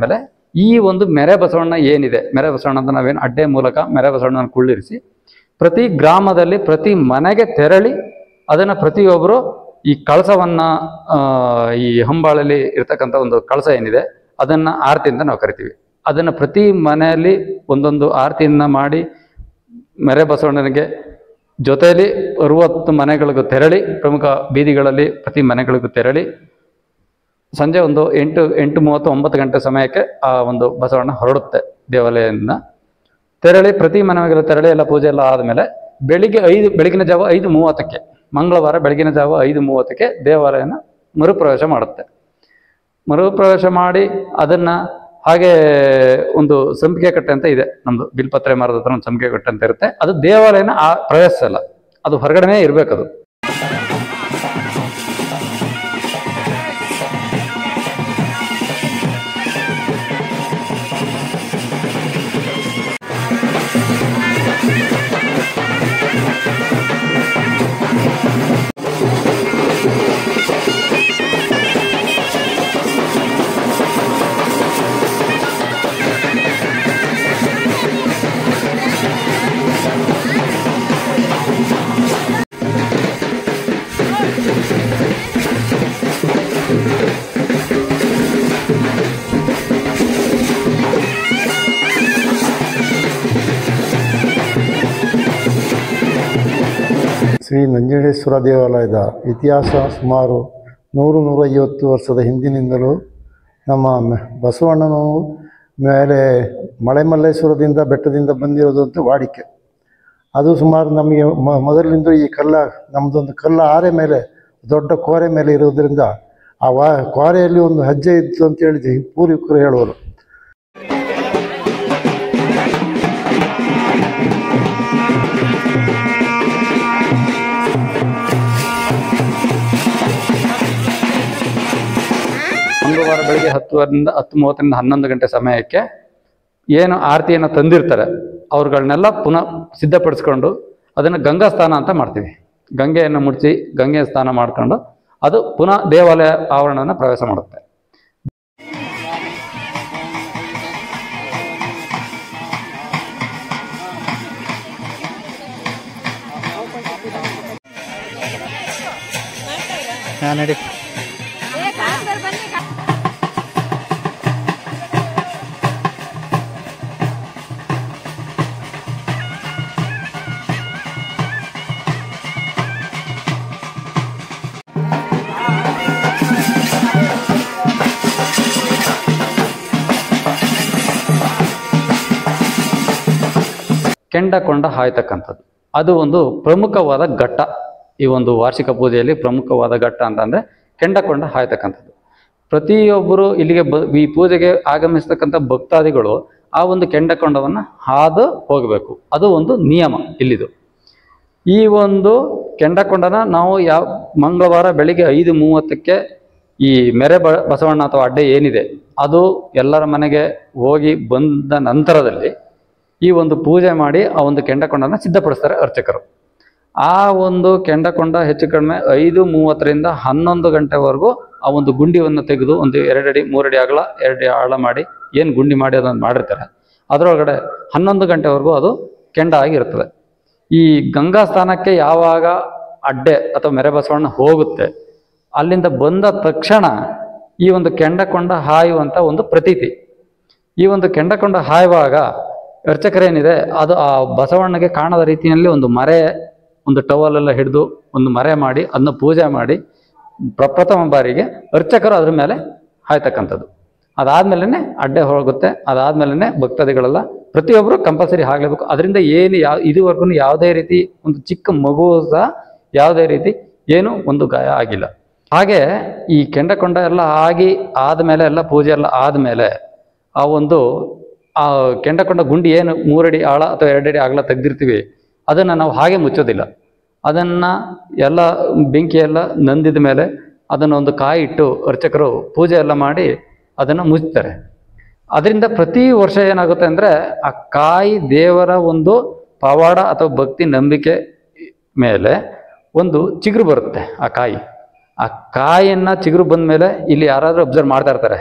ಆದಮೇಲೆ ಈ ಒಂದು ಮೆರೆ ಬಸವಣ್ಣ ಏನಿದೆ, ಮೆರೆ ಬಸವಣ್ಣ ಅಂತ ನಾವೇನು ಅಡ್ಡೆ ಮೂಲಕ ಮೆರೆ ಬಸವಣ್ಣನ ಕುಳ್ಳಿರಿಸಿ ಪ್ರತಿ ಗ್ರಾಮದಲ್ಲಿ ಪ್ರತಿ ಮನೆಗೆ ತೆರಳಿ ಅದನ್ನು ಪ್ರತಿಯೊಬ್ಬರು ಈ ಕಳಸವನ್ನು ಈ ಹೊಂಬಾಳಲ್ಲಿ ಇರ್ತಕ್ಕಂಥ ಒಂದು ಕಳಸ ಏನಿದೆ ಅದನ್ನು ಆರತಿ ಅಂತ ನಾವು ಕರಿತೀವಿ. ಅದನ್ನು ಪ್ರತಿ ಮನೆಯಲ್ಲಿ ಒಂದೊಂದು ಆರತಿಯನ್ನು ಮಾಡಿ ಮೆರೆ ಬಸವಣ್ಣನಿಗೆ ಜೊತೆಯಲ್ಲಿ 60 ಮನೆಗಳಿಗೂ ತೆರಳಿ, ಪ್ರಮುಖ ಬೀದಿಗಳಲ್ಲಿ ಪ್ರತಿ ಮನೆಗಳಿಗೂ ತೆರಳಿ ಸಂಜೆ ಒಂದು 8:30 9 ಗಂಟೆ ಸಮಯಕ್ಕೆ ಆ ಒಂದು ಬಸವಣ್ಣ ಹೊರಡುತ್ತೆ ದೇವಾಲಯದಿಂದ. ತೆರಳಿ ಪ್ರತಿ ಮನೆಗಳಿಗೂ ತೆರಳಿ ಎಲ್ಲ ಪೂಜೆ ಎಲ್ಲ ಆದಮೇಲೆ ಬೆಳಗಿನ ಜಾವ 5:30ಕ್ಕೆ, ಮಂಗಳವಾರ ಬೆಳಗಿನ ಜಾವ 5:30ಕ್ಕೆ ದೇವಾಲಯನ ಮರುಪ್ರವೇಶ ಮಾಡುತ್ತೆ. ಮರುಪ್ರವೇಶ ಮಾಡಿ ಅದನ್ನು ಹಾಗೆ ಒಂದು ಸಂಪಿಗೆ ಕಟ್ಟೆ ಅಂತ ಇದೆ ನಮ್ಮದು, ಬಿಲ್ಪತ್ರೆ ಮರದ ಹತ್ರ ಒಂದು ಸಂಪಿಗೆ ಕಟ್ಟೆ ಅಂತ ಇರುತ್ತೆ. ಅದು ದೇವಾಲಯನ ಪ್ರವೇಶಿಸಲ್ಲ, ಅದು ಹೊರಗಡೆನೇ ಇರಬೇಕದು. ಶ್ರೀ ನಂಜುಂಡೇಶ್ವರ ದೇವಾಲಯದ ಇತಿಹಾಸ ಸುಮಾರು 100-150 ವರ್ಷದ ಹಿಂದಿನಿಂದಲೂ ನಮ್ಮ ಬಸವಣ್ಣನು ಮೇಲೆ ಮಳೆಮಲ್ಲೇಶ್ವರದಿಂದ ಬೆಟ್ಟದಿಂದ ಬಂದಿರೋದು ಅಂತ ವಾಡಿಕೆ. ಅದು ಸುಮಾರು ನಮಗೆ ಮೊದಲಿನಿಂದ ಈ ನಮ್ಮದೊಂದು ಆರೆ ಮೇಲೆ ದೊಡ್ಡ ಕೋರೆ ಮೇಲೆ ಇರೋದರಿಂದ ಆ ಕೋರೆಯಲ್ಲಿ ಒಂದು ಹೆಜ್ಜೆ ಇತ್ತು ಅಂತೇಳಿ ಪೂರ್ವಿಕರು ಹೇಳುವರು. ಮಂಗಳವಾರ ಬೆಳಿಗ್ಗೆ 10:30ರಿಂದ 11 ಗಂಟೆ ಸಮಯಕ್ಕೆ ಏನು ಆರತಿಯನ್ನು ತಂದಿರ್ತಾರೆ ಅವ್ರುಗಳನ್ನೆಲ್ಲ ಪುನಃ ಸಿದ್ಧಪಡಿಸ್ಕೊಂಡು ಅದನ್ನು ಗಂಗಾ ಸ್ನಾನ ಅಂತ ಮಾಡ್ತೀವಿ. ಗಂಗೆಯನ್ನು ಮುಡಿಸಿ ಗಂಗೆ ಸ್ನಾನ ಮಾಡ್ಕೊಂಡು ಅದು ಪುನಃ ದೇವಾಲಯ ಆವರಣವನ್ನು ಪ್ರವೇಶ ಮಾಡುತ್ತೆ. ನಡಿ ಕೆಂಡಕೊಂಡ ಹಾಯ್ತಕ್ಕಂಥದ್ದು ಅದು ಒಂದು ಪ್ರಮುಖವಾದ ಘಟ್ಟ. ಈ ಒಂದು ವಾರ್ಷಿಕ ಪೂಜೆಯಲ್ಲಿ ಪ್ರಮುಖವಾದ ಘಟ್ಟ ಅಂತಂದರೆ ಕೆಂಡಕೊಂಡ ಹಾಯ್ತಕ್ಕಂಥದ್ದು. ಪ್ರತಿಯೊಬ್ಬರು ಇಲ್ಲಿಗೆ ಈ ಪೂಜೆಗೆ ಆಗಮಿಸ್ತಕ್ಕಂಥ ಭಕ್ತಾದಿಗಳು ಆ ಒಂದು ಕೆಂಡಕೊಂಡವನ್ನು ಹಾದು ಹೋಗಬೇಕು, ಅದು ಒಂದು ನಿಯಮ ಇಲ್ಲಿದು. ಈ ಒಂದು ಕೆಂಡಕೊಂಡನ ನಾವು ಮಂಗಳವಾರ ಬೆಳಿಗ್ಗೆ 5:30ಕ್ಕೆ ಈ ಮೆರೆ ಬಸವಣ್ಣ ಅಥವಾ ಅಡ್ಡೆ ಏನಿದೆ ಅದು ಎಲ್ಲರ ಮನೆಗೆ ಹೋಗಿ ಬಂದ ನಂತರದಲ್ಲಿ ಈ ಒಂದು ಪೂಜೆ ಮಾಡಿ ಆ ಒಂದು ಕೆಂಡಕೊಂಡನ ಸಿದ್ಧಪಡಿಸ್ತಾರೆ ಅರ್ಚಕರು. ಆ ಒಂದು ಕೆಂಡಕೊಂಡ ಹೆಚ್ಚು ಕಡಿಮೆ 5:30ರಿಂದ 11 ಗಂಟೆವರೆಗೂ ಆ ಒಂದು ಗುಂಡಿಯನ್ನು ತೆಗೆದು ಒಂದು 2 ಅಡಿ 3 ಅಡಿ ಅಗಲ 2 ಅಡಿ ಆಳ ಮಾಡಿ ಏನು ಗುಂಡಿ ಮಾಡಿ ಅದನ್ನು ಮಾಡಿರ್ತಾರೆ, ಅದರೊಳಗಡೆ 11 ಗಂಟೆವರೆಗೂ ಅದು ಕೆಂಡ ಆಗಿರ್ತದೆ. ಈ ಗಂಗಾ ಸ್ಥಾನಕ್ಕೆ ಯಾವಾಗ ಅಡ್ಡೆ ಅಥವಾ ಮೆರೆ ಬಸವಣ್ಣ ಹೋಗುತ್ತೆ ಅಲ್ಲಿಂದ ಬಂದ ತಕ್ಷಣ ಈ ಒಂದು ಕೆಂಡಕೊಂಡ ಹಾಯುವಂಥ ಒಂದು ಪ್ರತೀತಿ. ಈ ಒಂದು ಕೆಂಡಕೊಂಡ ಹಾಯುವಾಗ ಅರ್ಚಕರೇನಿದೆ ಅದು ಆ ಬಸವಣ್ಣಗೆ ಕಾಣದ ರೀತಿಯಲ್ಲಿ ಒಂದು ಟವಲೆಲ್ಲ ಹಿಡಿದು ಒಂದು ಮರೆ ಮಾಡಿ ಅದನ್ನ ಪೂಜೆ ಮಾಡಿ ಪ್ರಪ್ರಥಮ ಬಾರಿಗೆ ಅರ್ಚಕರು ಅದ್ರ ಮೇಲೆ ಹಾಯ್ತಕ್ಕಂಥದ್ದು. ಅದಾದ್ಮೇಲೆ ಅಡ್ಡೆ ಹೋಗುತ್ತೆ. ಅದಾದ್ಮೇಲೆ ಭಕ್ತಾದಿಗಳೆಲ್ಲ ಪ್ರತಿಯೊಬ್ಬರು ಕಂಪಲ್ಸರಿ ಆಗಲೇಬೇಕು. ಅದರಿಂದ ಇದುವರೆಗೂ ಯಾವುದೇ ರೀತಿ ಒಂದು ಚಿಕ್ಕ ಮಗು ಸಹ ಯಾವುದೇ ರೀತಿ ಏನು ಒಂದು ಗಾಯ ಆಗಿಲ್ಲ. ಹಾಗೆ ಈ ಕೆಂಡಕೊಂಡ ಎಲ್ಲ ಆದಮೇಲೆ ಎಲ್ಲ ಪೂಜೆ ಎಲ್ಲ ಆದಮೇಲೆ ಆ ಕೆಂಡಕೊಂಡ ಗುಂಡಿ ಏನು 3 ಅಡಿ ಆಳ ಅಥವಾ 2 ಅಡಿ ಅಗಲ ತೆಗೆದಿರ್ತೀವಿ ಅದನ್ನು ನಾವು ಹಾಗೆ ಮುಚ್ಚೋದಿಲ್ಲ. ಅದನ್ನು ಎಲ್ಲ ಬೆಂಕಿ ಎಲ್ಲ ನಂದಿದ ಮೇಲೆ ಅದನ್ನು ಒಂದು ಕಾಯಿ ಇಟ್ಟು ಅರ್ಚಕರು ಪೂಜೆ ಎಲ್ಲ ಮಾಡಿ ಅದನ್ನು ಮುಚ್ತಾರೆ. ಅದರಿಂದ ಪ್ರತಿ ವರ್ಷ ಏನಾಗುತ್ತೆ ಅಂದರೆ ಆ ಕಾಯಿ ದೇವರ ಒಂದು ಪವಾಡ ಅಥವಾ ಭಕ್ತಿ ನಂಬಿಕೆ ಮೇಲೆ ಒಂದು ಚಿಗುರು ಬರುತ್ತೆ. ಆ ಕಾಯಿಯನ್ನು ಚಿಗುರು ಬಂದ ಮೇಲೆ ಇಲ್ಲಿ ಯಾರಾದರೂ ಅಬ್ಸರ್ವ್ ಮಾಡ್ತಾ ಇರ್ತಾರೆ,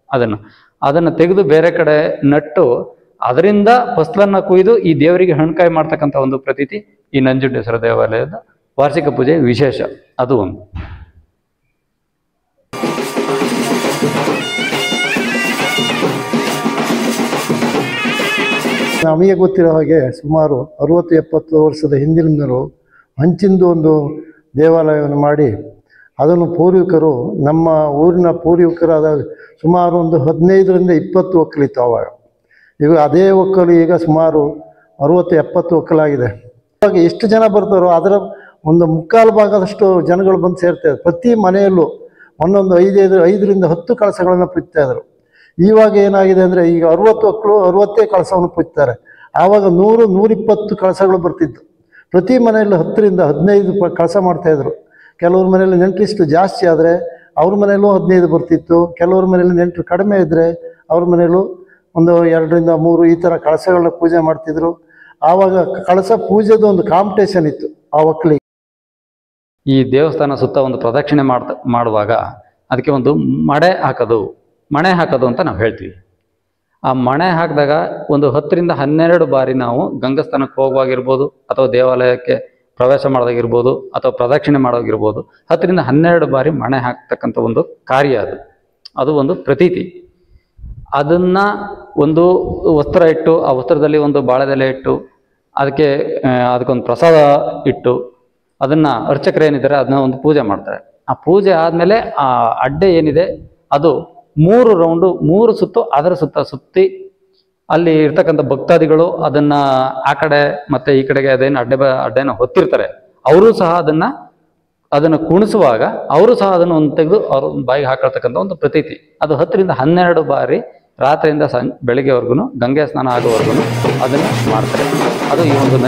ಅದನ್ನು ತೆಗೆದು ಬೇರೆ ಕಡೆ ನಟ್ಟು ಅದರಿಂದ ಫಸಲನ್ನ ಕುಯ್ದು ಈ ದೇವರಿಗೆ ಹಣ್ಕಾಯಿ ಮಾಡ್ತಕ್ಕಂಥ ಒಂದು ಪ್ರತೀತಿ ಈ ನಂಜುಂಡೇಶ್ವರ ದೇವಾಲಯದ ವಾರ್ಷಿಕ ಪೂಜೆ ವಿಶೇಷ. ಅದು ಒಂದು. ನಮಗೆ ಗೊತ್ತಿರೋ ಹಾಗೆ ಸುಮಾರು 60-70 ವರ್ಷದ ಹಿಂದಿನಿಂದಲೂ ಹಂಚಿಂದು ಒಂದು ದೇವಾಲಯವನ್ನು ಮಾಡಿ ಅದನ್ನು ಪೂರ್ವಿಕರು, ನಮ್ಮ ಊರಿನ ಪೂರ್ವಿಕರಾದ ಸುಮಾರು ಒಂದು 15-20 ಒಕ್ಕಲಿತ್ತು ಆವಾಗ. ಈಗ ಅದೇ ಒಕ್ಕಲು ಈಗ ಸುಮಾರು 60-70 ಒಕ್ಕಲಾಗಿದೆ. ಇವಾಗ ಎಷ್ಟು ಜನ ಬರ್ತಾರೋ ಅದರ ಒಂದು ಮುಕ್ಕಾಲು ಭಾಗದಷ್ಟು ಜನಗಳು ಬಂದು ಸೇರ್ತಾಯಿದ್ರು. ಪ್ರತಿ ಮನೆಯಲ್ಲೂ ಒಂದೊಂದು 5-10 ಕಳಸಗಳನ್ನು ಪುಚ್ತಾಯಿದ್ರು. ಇವಾಗ ಏನಾಗಿದೆ ಅಂದರೆ ಈಗ 60 ಒಕ್ಕಲು 60 ಕಳಸವನ್ನು ಪುಚ್ತಾರೆ. ಆವಾಗ 100-120 ಕಳಸಗಳು ಬರ್ತಿತ್ತು. ಪ್ರತಿ ಮನೆಯಲ್ಲೂ 10-15 ಕಳಸ ಮಾಡ್ತಾಯಿದ್ರು. ಕೆಲವ್ರ ಮನೆಯಲ್ಲಿ ನೆಂಟರಿಷ್ಟು ಜಾಸ್ತಿ ಆದರೆ ಅವ್ರ ಮನೆಯಲ್ಲೂ 15 ಬರ್ತಿತ್ತು. ಕೆಲವ್ರ ಮನೆಯಲ್ಲಿ ನೆಂಟರು ಕಡಿಮೆ ಇದ್ದರೆ ಅವ್ರ ಮನೆಯಲ್ಲೂ ಒಂದು 2-3 ಈ ಥರ ಕಳಸಗಳನ್ನ ಪೂಜೆ ಮಾಡ್ತಿದ್ರು. ಆವಾಗ ಕಳಸ ಪೂಜೆದು ಒಂದು ಕಾಂಪಿಟೇಷನ್ ಇತ್ತು ಆ ಒಕ್ಕಲಿಗೆ. ಈ ದೇವಸ್ಥಾನ ಸುತ್ತ ಒಂದು ಪ್ರದಕ್ಷಿಣೆ ಮಾಡುವಾಗ ಅದಕ್ಕೆ ಒಂದು ಮಣೆ ಹಾಕೋದು ಅಂತ ನಾವು ಹೇಳ್ತೀವಿ. ಆ ಮಣೆ ಹಾಕಿದಾಗ ಒಂದು 10-12 ಬಾರಿ ನಾವು ಗಂಗಾಸ್ಥಾನಕ್ಕೆ ಹೋಗುವಾಗಿರ್ಬೋದು, ಅಥವಾ ದೇವಾಲಯಕ್ಕೆ ಪ್ರವೇಶ ಮಾಡೋದಾಗಿರ್ಬೋದು, ಅಥವಾ ಪ್ರದಕ್ಷಿಣೆ ಮಾಡೋಗಿರ್ಬೋದು, 10-12 ಬಾರಿ ಮಣೆ ಹಾಕ್ತಕ್ಕಂಥ ಒಂದು ಕಾರ್ಯ ಅದು ಒಂದು ಪ್ರತೀತಿ. ಅದನ್ನು ಒಂದು ವಸ್ತ್ರ ಇಟ್ಟು, ಆ ವಸ್ತ್ರದಲ್ಲಿ ಒಂದು ಬಾಳೆದೆಲೆ ಇಟ್ಟು, ಅದಕ್ಕೊಂದು ಪ್ರಸಾದ ಇಟ್ಟು, ಅದನ್ನು ಅರ್ಚಕರು ಏನಿದ್ದಾರೆ ಅದನ್ನ ಒಂದು ಪೂಜೆ ಮಾಡ್ತಾರೆ. ಆ ಪೂಜೆ ಆದಮೇಲೆ ಆ ಅಡ್ಡೆ ಏನಿದೆ ಅದು 3 ರೌಂಡು 3 ಸುತ್ತು ಅದರ ಸುತ್ತಿ ಅಲ್ಲಿ ಇರ್ತಕ್ಕಂಥ ಭಕ್ತಾದಿಗಳು ಅದನ್ನು ಆ ಕಡೆ ಮತ್ತು ಈ ಕಡೆಗೆ ಅದೇನು ಅಡ್ಡೆನ ಹೊತ್ತಿರ್ತಾರೆ, ಅವರು ಸಹ ಅದನ್ನು ಕುಣಿಸುವಾಗ ಅವರು ಸಹ ಅದನ್ನು ಒಂದು ತೆಗೆದು ಅವರು ಬಾಯಿಗೆ ಹಾಕೊಳ್ತಕ್ಕಂಥ ಒಂದು ಪ್ರತೀತಿ. ಅದು 10-12 ಬಾರಿ ರಾತ್ರಿಯಿಂದ ಬೆಳಗ್ಗೆವರೆಗೂ ಗಂಗೆ ಸ್ನಾನ ಆಗೋವರೆಗೂ ಅದನ್ನು ಮಾಡ್ತಾರೆ. ಅದು ಈ ಒಂದು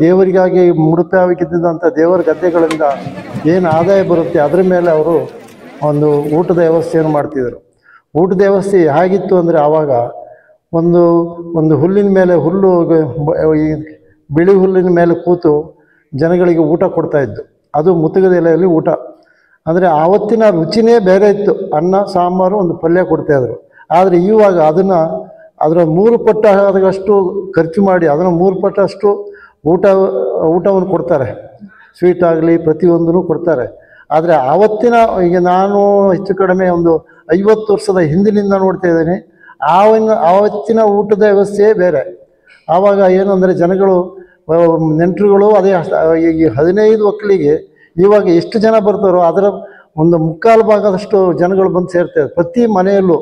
ದೇವರಿಗಾಗಿ ಮುಡುಪಾಗಿದ್ದಂಥ ದೇವರ ಗದ್ದೆಗಳಿಂದ ಏನು ಆದಾಯ ಬರುತ್ತೆ ಅದರ ಮೇಲೆ ಅವರು ಒಂದು ಊಟದ ವ್ಯವಸ್ಥೆಯನ್ನು ಮಾಡ್ತಿದ್ದರು. ಊಟದ ವ್ಯವಸ್ಥೆ ಹೇಗಿತ್ತು ಅಂದರೆ ಆವಾಗ ಒಂದು ಹುಲ್ಲಿನ ಮೇಲೆ ಈ ಬಿಳಿ ಹುಲ್ಲಿನ ಮೇಲೆ ಕೂತು ಜನಗಳಿಗೆ ಊಟ ಕೊಡ್ತಾಯಿದ್ದು. ಅದು ಮುತುಗದ ಎಲೆಯಲ್ಲಿ ಊಟ. ಅಂದರೆ ಆವತ್ತಿನ ರುಚಿನೇ ಬೇರೆ ಇತ್ತು. ಅನ್ನ ಸಾಂಬಾರು ಒಂದು ಪಲ್ಯ ಕೊಡ್ತಾಯಿದ್ರು. ಆದರೆ ಇವಾಗ ಅದರ 3 ಪಟ್ಟು ಅದಷ್ಟು ಖರ್ಚು ಮಾಡಿ ಅದನ್ನು 3 ಪಟ್ಟಷ್ಟು ಊಟವನ್ನು ಕೊಡ್ತಾರೆ. ಸ್ವೀಟ್ ಆಗಲಿ ಪ್ರತಿಯೊಂದೂ ಕೊಡ್ತಾರೆ. ಆದರೆ ಈಗ ನಾನು ಹೆಚ್ಚು ಕಡಿಮೆ ಒಂದು 50 ವರ್ಷದ ಹಿಂದಿನಿಂದ ನೋಡ್ತಾ ಇದ್ದೀನಿ. ಆವತ್ತಿನ ಊಟದ ವ್ಯವಸ್ಥೆಯೇ ಬೇರೆ. ಆವಾಗ ಏನಂದರೆ ಜನಗಳು ನೆಂಟರುಗಳು ಅದೇ ಈಗ 15 ಒಕ್ಕಲಿಗೆ ಇವಾಗ ಎಷ್ಟು ಜನ ಬರ್ತಾರೋ ಅದರ ಒಂದು 3/4 ಭಾಗದಷ್ಟು ಜನಗಳು ಬಂದು ಸೇರ್ತಾರೆ. ಪ್ರತಿ ಮನೆಯಲ್ಲೂ